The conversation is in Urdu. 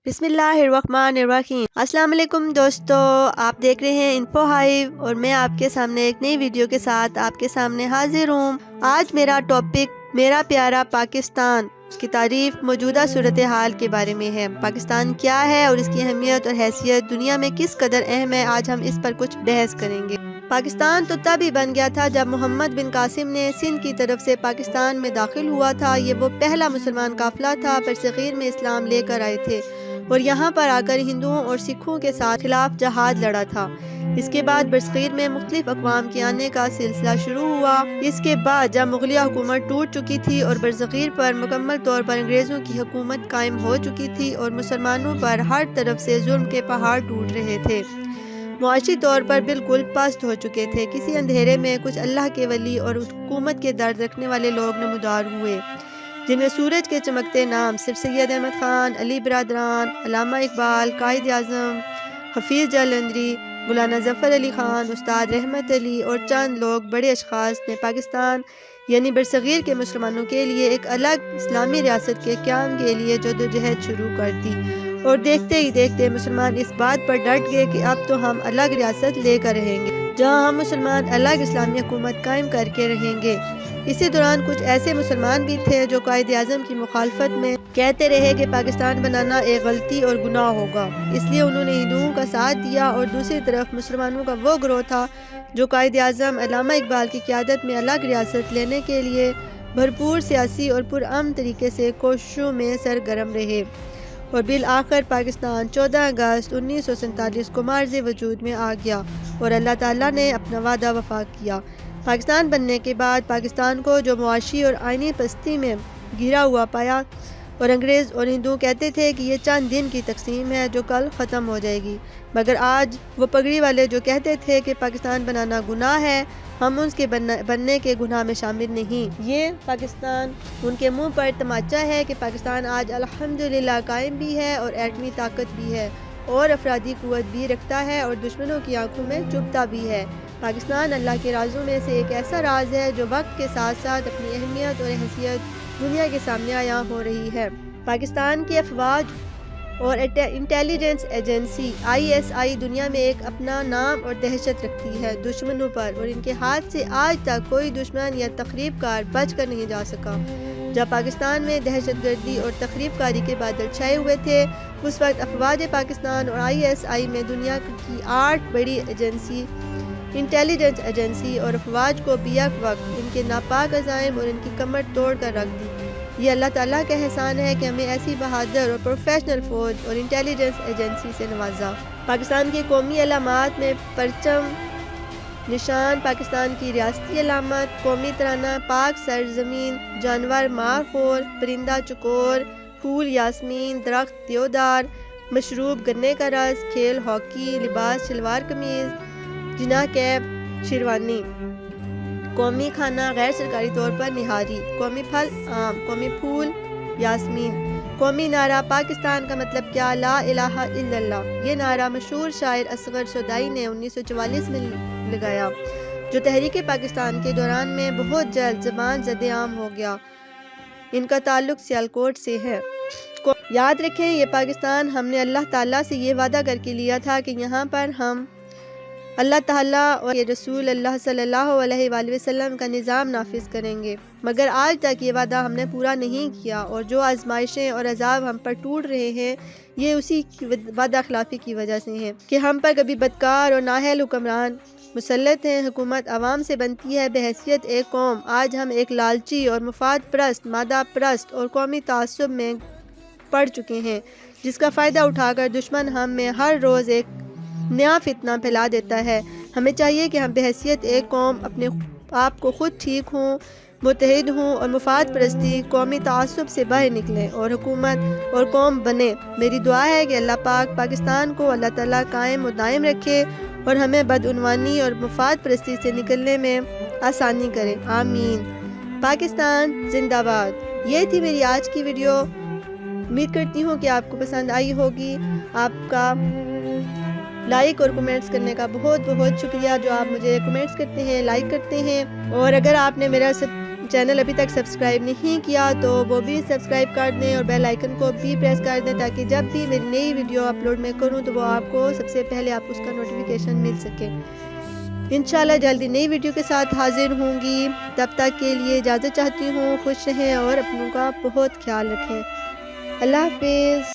بسم اللہ الرحمن الرحیم۔ السلام علیکم دوستو، آپ دیکھ رہے ہیں انفو ہائیو اور میں آپ کے سامنے ایک نئی ویڈیو کے ساتھ آپ کے سامنے حاضر ہوں۔ آج میرا ٹاپک میرا پیارا پاکستان، اس کی تعریف، موجودہ صورتحال کے بارے میں ہے۔ پاکستان کیا ہے اور اس کی اہمیت اور حیثیت دنیا میں کس قدر اہم ہے، آج ہم اس پر کچھ بحث کریں گے۔ پاکستان تو تب ہی بن گیا تھا جب محمد بن قاسم نے سندھ کی طرف سے پاکستان میں داخل ہوا تھا۔ یہ وہ پہلا مسلمان قافلہ تھا، برصغیر میں اسلام لے کر آئے تھے اور یہاں پر آ کر ہندوؤں اور سکھوں کے ساتھ خلاف جہاد لڑا تھا۔ اس کے بعد برصغیر میں مختلف اقوام کے آنے کا سلسلہ شروع ہوا۔ اس کے بعد جب مغلیہ حکومت ٹوٹ چکی تھی اور برصغیر پر مکمل طور پر انگریزوں کی حکومت قائم ہو چکی تھی اور مسلمانوں پر ہر طرف سے ظلم کے پہاڑ ٹوٹ رہے تھے، معاشی طور پر بالکل پست ہو چکے تھے، کسی اندھیرے میں کچھ اللہ کے ولی اور حکومت کے درد رکھنے والے لوگ نمودار ہوئے، جن میں سورج کے چمکتے نام سر سید احمد خان، علی برادران، علامہ اقبال، قائد اعظم حفیظ جالندھری، مولانا ظفر علی خان، استاد رحمت علی اور چند لوگ بڑے اشخاص نے پاکستان یعنی برصغیر کے مسلمانوں کے لیے ایک الگ اسلامی ریاست کے قیام کے لیے جدوجہد شروع کر دی، اور دیکھتے ہی دیکھتے مسلمان اس بات پر ڈٹ گئے کہ اب تو ہم الگ ریاست لے کر رہیں گے، جہاں ہم مسلمان الگ اسلامی حکومت قائم کر کے رہیں گے۔ اسی دوران کچھ ایسے مسلمان بھی تھے جو قائد اعظم کی مخالفت میں کہتے رہے کہ پاکستان بنانا ایک غلطی اور گناہ ہوگا، اس لیے انہوں نے ہندوؤں کا ساتھ دیا، اور دوسری طرف مسلمانوں کا وہ گروہ تھا جو قائد اعظم علامہ اقبال کی قیادت میں الگ ریاست لینے کے لیے بھرپور سیاسی اور پرامن طریقے سے کوششوں میں سرگرم رہے، اور بالآخر پاکستان 14 اگست 1947 کو معرض وجود میں آ گیا اور اللہ تعالیٰ نے اپنا وعدہ وفا کیا۔ پاکستان بننے کے بعد پاکستان کو جو معاشی اور آئینی پستی میں گھرا ہوا پایا، اور انگریز اور ہندو کہتے تھے کہ یہ چند دن کی تقسیم ہے جو کل ختم ہو جائے گی، مگر آج وہ پگڑی والے جو کہتے تھے کہ پاکستان بنانا گناہ ہے، ہم اس کے بننے کے گناہ میں شامل نہیں، یہ پاکستان ان کے منہ پر تماچا ہے کہ پاکستان آج الحمدللہ قائم بھی ہے اور ایٹمی طاقت بھی ہے اور افرادی قوت بھی رکھتا ہے اور دشمنوں کی آنکھوں میں چبھتا بھی ہے۔ پاکستان اللہ کے رازوں میں سے ایک ایسا راز ہے جو وقت کے ساتھ ساتھ اپنی اہمیت اور حیثیت دنیا کے سامنے عیاں ہو رہی ہے۔ پاکستان کی افواج اور انٹیلیجنس ایجنسی ISI دنیا میں ایک اپنا نام اور دہشت رکھتی ہے دشمنوں پر، اور ان کے ہاتھ سے آج تک کوئی دشمن یا تخریب کار بچ کر نہیں جا سکا۔ جب پاکستان میں دہشت گردی اور تخریب کاری کے بادل چھائے ہوئے تھے، اس وقت افواج پاکستان اور ISI میں دنیا کی 8 بڑی ایجنسی انٹیلیجنس ایجنسی اور افواج کو بیک وقت ان کے ناپاک عزائم اور ان کی کمر توڑ کر رکھ دی۔ یہ اللہ تعالیٰ کا احسان ہے کہ ہمیں ایسی بہادر اور پروفیشنل فوج اور انٹیلیجنس ایجنسی سے نوازا۔ پاکستان کی قومی علامات میں پرچم، نشان، پاکستان کی ریاستی علامت، قومی ترانہ، پاک سرزمین، جانور مار خور، پرندہ چکور، پھول یاسمین، درخت دیودار، مشروب گنے کا رس، کھیل ہاکی، لباس شلوار قمیض، جناح کیپ شیروانی، قومی کھانا غیر سرکاری طور پر نہاری، قومی پھل آم، قومی پھول یاسمین، قومی نعرہ پاکستان کا مطلب کیا، لا الہ الا اللہ۔ یہ نعرہ مشہور شاعر اصغر سودائی نے 1944 میں لگایا، جو تحریک پاکستان کے دوران میں بہت جلد زبان زد عام ہو گیا۔ ان کا تعلق سیالکوٹ سے ہے۔ یاد رکھیں، یہ پاکستان ہم نے اللہ تعالیٰ سے یہ وعدہ کر کے لیا تھا کہ یہاں پر ہم اللہ تعالیٰ اور رسول اللہ صلی اللہ علیہ وآلہ وسلم کا نظام نافذ کریں گے، مگر آج تک یہ وعدہ ہم نے پورا نہیں کیا، اور جو آزمائشیں اور عذاب ہم پر ٹوٹ رہے ہیں، یہ اسی وعدہ خلافی کی وجہ سے ہیں کہ ہم پر کبھی بدکار اور نااہل حکمران مسلط ہیں۔ حکومت عوام سے بنتی ہے بحیثیت ایک قوم، آج ہم ایک لالچی اور مفاد پرست، مادہ پرست اور قومی تعصب میں پڑ چکے ہیں، جس کا فائدہ اٹھا کر دشمن ہم میں ہر روز ایک نیا فتنہ پھیلا دیتا ہے۔ ہمیں چاہیے کہ ہم بحیثیت ایک قوم اپنے آپ کو خود ٹھیک ہوں، متحد ہوں اور مفاد پرستی، قومی تعصب سے باہر نکلیں اور حکومت اور قوم بنیں۔ میری دعا ہے کہ اللہ پاک پاکستان کو اللہ تعالیٰ قائم و دائم رکھے اور ہمیں بدعنوانی اور مفاد پرستی سے نکلنے میں آسانی کرے، آمین۔ پاکستان زندہ باد۔ یہ تھی میری آج کی ویڈیو، امید کرتی ہوں کہ آپ کو پسند آئی ہوگی۔ آپ کا لائک اور کمنٹس کرنے کا بہت بہت شکریہ، جو آپ مجھے کمنٹس کرتے ہیں، لائک کرتے ہیں، اور اگر آپ نے میرا چینل ابھی تک سبسکرائب نہیں کیا تو وہ بھی سبسکرائب کر دیں اور بیل آئیکن کو بھی پریس کر دیں تاکہ جب بھی میری نئی ویڈیو اپلوڈ میں کروں تو وہ آپ کو سب سے پہلے آپ اس کا نوٹیفیکیشن مل سکے۔ انشاءاللہ جلدی نئی ویڈیو کے ساتھ حاضر ہوں گی، تب تک کے لیے اجازت چاہتی ہوں۔ خوش رہیں اور اپنوں کا بہت خیال رکھیں۔ اللہ حافظ۔